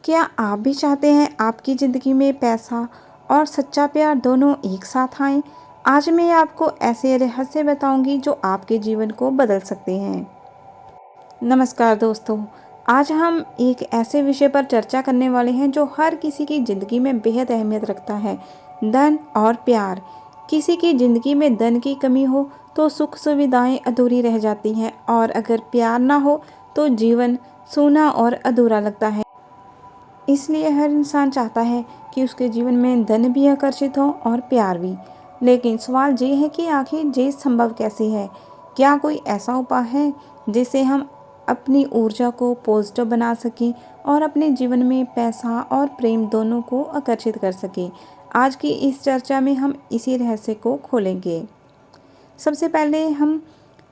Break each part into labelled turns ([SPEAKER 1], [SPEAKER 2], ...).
[SPEAKER 1] क्या आप भी चाहते हैं आपकी ज़िंदगी में पैसा और सच्चा प्यार दोनों एक साथ आएँ? आज मैं आपको ऐसे रहस्य बताऊंगी जो आपके जीवन को बदल सकते हैं। नमस्कार दोस्तों, आज हम एक ऐसे विषय पर चर्चा करने वाले हैं जो हर किसी की ज़िंदगी में बेहद अहमियत रखता है, धन और प्यार। किसी की ज़िंदगी में धन की कमी हो तो सुख सुविधाएं अधूरी रह जाती हैं और अगर प्यार ना हो तो जीवन सूना और अधूरा लगता है। इसलिए हर इंसान चाहता है कि उसके जीवन में धन भी आकर्षित हो और प्यार भी। लेकिन सवाल ये है कि आखिर ये संभव कैसे है? क्या कोई ऐसा उपाय है जिससे हम अपनी ऊर्जा को पॉजिटिव बना सकें और अपने जीवन में पैसा और प्रेम दोनों को आकर्षित कर सकें? आज की इस चर्चा में हम इसी रहस्य को खोलेंगे। सबसे पहले हमें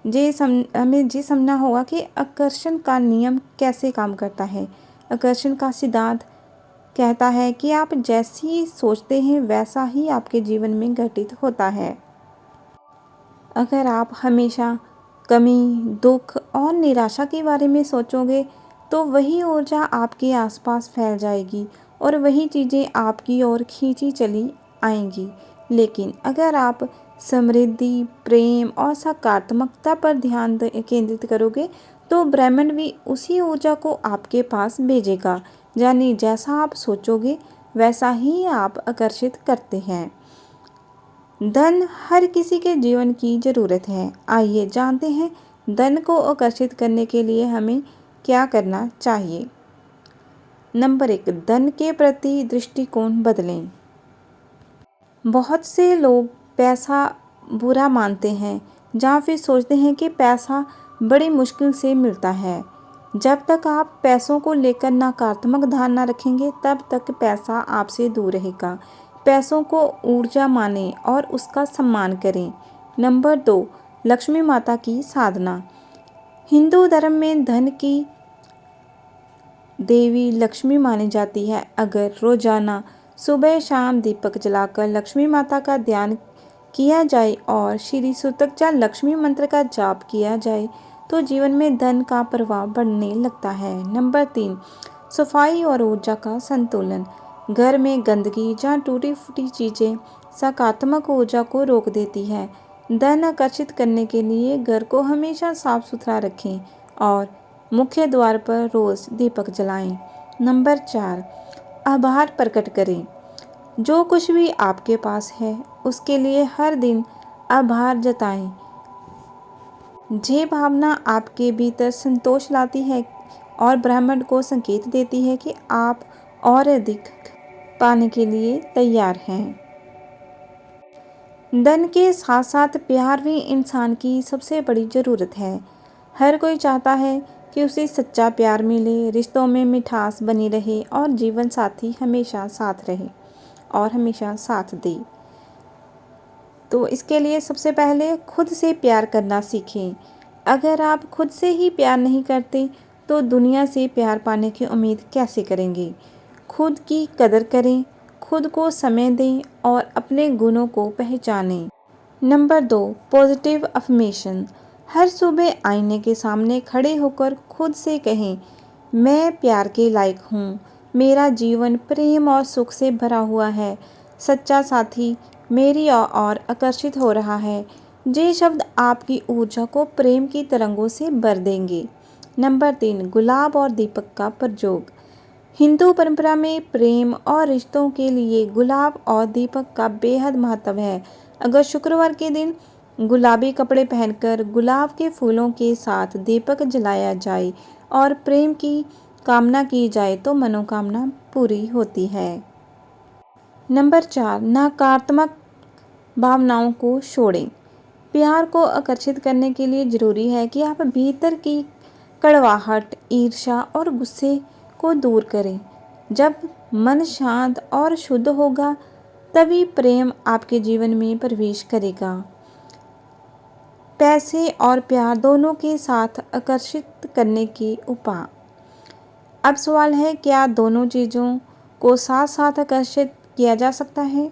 [SPEAKER 1] ये समझना होगा कि आकर्षण का नियम कैसे काम करता है। आकर्षण का सिद्धांत कहता है कि आप जैसी सोचते हैं वैसा ही आपके जीवन में घटित होता है। अगर आप हमेशा कमी, दुख और निराशा के बारे में सोचोगे तो वही ऊर्जा आपके आसपास फैल जाएगी और वही चीज़ें आपकी ओर खींची चली आएंगी। लेकिन अगर आप समृद्धि, प्रेम और सकारात्मकता पर ध्यान केंद्रित करोगे तो ब्रह्मांड भी उसी ऊर्जा को आपके पास भेजेगा। यानी जैसा आप सोचोगे वैसा ही आप आकर्षित करते हैं। धन हर किसी के जीवन की ज़रूरत है। आइए जानते हैं धन को आकर्षित करने के लिए हमें क्या करना चाहिए। नंबर 1, धन के प्रति दृष्टिकोण बदलें। बहुत से लोग पैसा बुरा मानते हैं या फिर सोचते हैं कि पैसा बड़ी मुश्किल से मिलता है। जब तक आप पैसों को लेकर नकारात्मक धारणा रखेंगे तब तक पैसा आपसे दूर रहेगा। पैसों को ऊर्जा मानें और उसका सम्मान करें। नंबर 2, लक्ष्मी माता की साधना। हिंदू धर्म में धन की देवी लक्ष्मी मानी जाती है। अगर रोजाना सुबह शाम दीपक जलाकर लक्ष्मी माता का ध्यान किया जाए और श्री सूतक या लक्ष्मी मंत्र का जाप किया जाए तो जीवन में धन का प्रभाव बढ़ने लगता है। नंबर 3, सफाई और ऊर्जा का संतुलन। घर में गंदगी या टूटी फूटी चीज़ें सकारात्मक ऊर्जा को रोक देती है। धन आकर्षित करने के लिए घर को हमेशा साफ सुथरा रखें और मुख्य द्वार पर रोज़ दीपक जलाएं। नंबर 4, आभार प्रकट करें। जो कुछ भी आपके पास है उसके लिए हर दिन आभार जताएं। ये भावना आपके भीतर संतोष लाती है और ब्रह्मांड को संकेत देती है कि आप और अधिक पाने के लिए तैयार हैं। धन के साथ साथ प्यार भी इंसान की सबसे बड़ी ज़रूरत है। हर कोई चाहता है कि उसे सच्चा प्यार मिले, रिश्तों में मिठास बनी रहे और जीवन साथी हमेशा साथ रहे और हमेशा साथ दे। तो इसके लिए सबसे पहले खुद से प्यार करना सीखें। अगर आप खुद से ही प्यार नहीं करते तो दुनिया से प्यार पाने की उम्मीद कैसे करेंगे। खुद की कदर करें, खुद को समय दें और अपने गुणों को पहचानें। Number 2, positive affirmation. हर सुबह आईने के सामने खड़े होकर खुद से कहें, मैं प्यार के लायक हूँ, मेरा जीवन प्रेम और सुख से भरा हुआ है, सच्चा साथी मेरी ओर आकर्षित हो रहा है। ये शब्द आपकी ऊर्जा को प्रेम की तरंगों से भर देंगे। नंबर 3, गुलाब और दीपक का प्रयोग। हिंदू परंपरा में प्रेम और रिश्तों के लिए गुलाब और दीपक का बेहद महत्व है। अगर शुक्रवार के दिन गुलाबी कपड़े पहनकर गुलाब के फूलों के साथ दीपक जलाया जाए और प्रेम की कामना की जाए तो मनोकामना पूरी होती है। नंबर 4, नकारात्मक भावनाओं को छोड़ें। प्यार को आकर्षित करने के लिए ज़रूरी है कि आप भीतर की कड़वाहट, ईर्ष्या और गुस्से को दूर करें। जब मन शांत और शुद्ध होगा तभी प्रेम आपके जीवन में प्रवेश करेगा। पैसे और प्यार दोनों के साथ आकर्षित करने के उपाय। अब सवाल है, क्या दोनों चीज़ों को साथ साथ आकर्षित किया जा सकता है?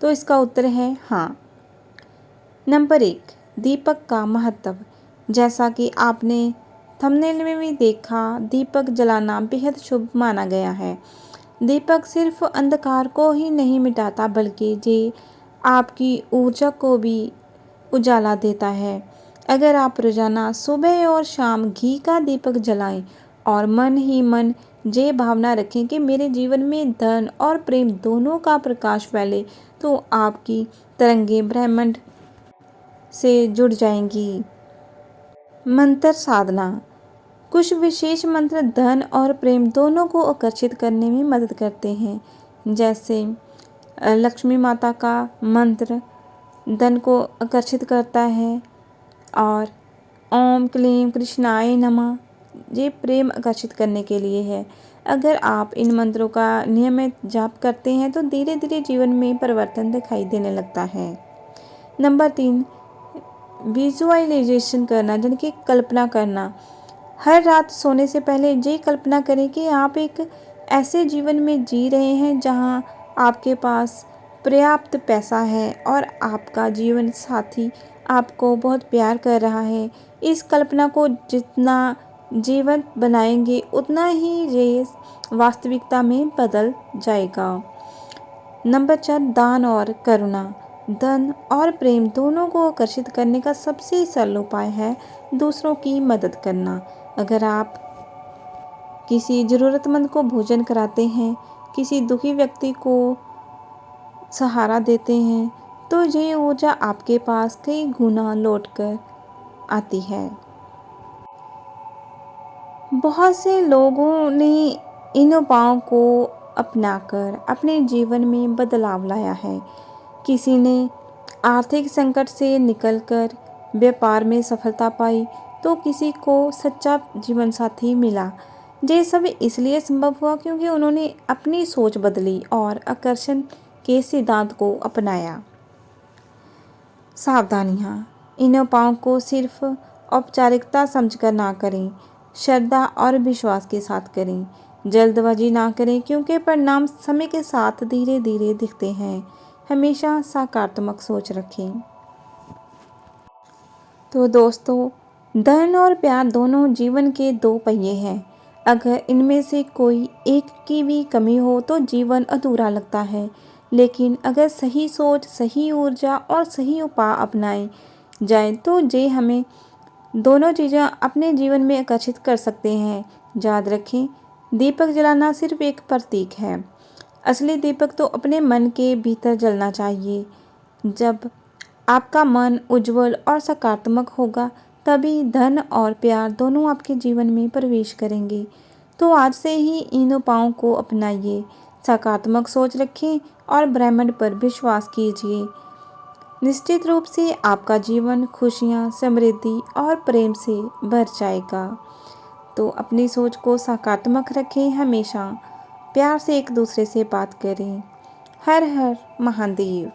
[SPEAKER 1] तो इसका उत्तर है हाँ। नंबर 1, दीपक का महत्व। जैसा कि आपने थंबनेल में भी देखा, दीपक जलाना बेहद शुभ माना गया है। दीपक सिर्फ अंधकार को ही नहीं मिटाता बल्कि ये आपकी ऊर्जा को भी उजाला देता है। अगर आप रोजाना सुबह और शाम घी का दीपक जलाएं और मन ही मन ये भावना रखें कि मेरे जीवन में धन और प्रेम दोनों का प्रकाश फैले, तो आपकी तरंगें ब्रह्मांड से जुड़ जाएंगी। मंत्र साधना। कुछ विशेष मंत्र धन और प्रेम दोनों को आकर्षित करने में मदद करते हैं। जैसे लक्ष्मी माता का मंत्र धन को आकर्षित करता है और ओम क्लीम कृष्णाय नमः ये प्रेम आकर्षित करने के लिए है। अगर आप इन मंत्रों का नियमित जाप करते हैं तो धीरे धीरे जीवन में परिवर्तन दिखाई देने लगता है। नंबर 3, विजुअलाइजेशन करना, यानी कि कल्पना करना। हर रात सोने से पहले ये कल्पना करें कि आप एक ऐसे जीवन में जी रहे हैं जहां आपके पास पर्याप्त पैसा है और आपका जीवन साथी आपको बहुत प्यार कर रहा है। इस कल्पना को जितना जीवंत बनाएंगे उतना ही ये वास्तविकता में बदल जाएगा। नंबर 4, दान और करुणा। धन और प्रेम दोनों को आकर्षित करने का सबसे सरल उपाय है दूसरों की मदद करना। अगर आप किसी ज़रूरतमंद को भोजन कराते हैं, किसी दुखी व्यक्ति को सहारा देते हैं, तो ये ऊर्जा आपके पास कई गुना लौटकर आती है। बहुत से लोगों ने इन उपायों को अपनाकर अपने जीवन में बदलाव लाया है। किसी ने आर्थिक संकट से निकलकर व्यापार में सफलता पाई, तो किसी को सच्चा जीवन साथी मिला। ये सब इसलिए संभव हुआ क्योंकि उन्होंने अपनी सोच बदली और आकर्षण के सिद्धांत को अपनाया। सावधानियाँ। इन उपायों को सिर्फ औपचारिकता समझकर ना करें, श्रद्धा और विश्वास के साथ करें। जल्दबाजी ना करें क्योंकि परिणाम समय के साथ धीरे धीरे दिखते हैं। हमेशा सकारात्मक सोच रखें। तो दोस्तों, धन और प्यार दोनों जीवन के दो पहिए हैं। अगर इनमें से कोई एक की भी कमी हो तो जीवन अधूरा लगता है। लेकिन अगर सही सोच, सही ऊर्जा और सही उपाय अपनाए जाए तो ये हमें दोनों चीज़ें अपने जीवन में आकर्षित कर सकते हैं। याद रखें, दीपक जलाना सिर्फ एक प्रतीक है। असली दीपक तो अपने मन के भीतर जलना चाहिए। जब आपका मन उज्जवल और सकारात्मक होगा तभी धन और प्यार दोनों आपके जीवन में प्रवेश करेंगे। तो आज से ही इन उपायों को अपनाइए, सकारात्मक सोच रखें और ब्रह्मांड पर विश्वास कीजिए। निश्चित रूप से आपका जीवन खुशियाँ, समृद्धि और प्रेम से भर जाएगा। तो अपनी सोच को सकारात्मक रखें, हमेशा प्यार से एक दूसरे से बात करें। हर हर महादेव।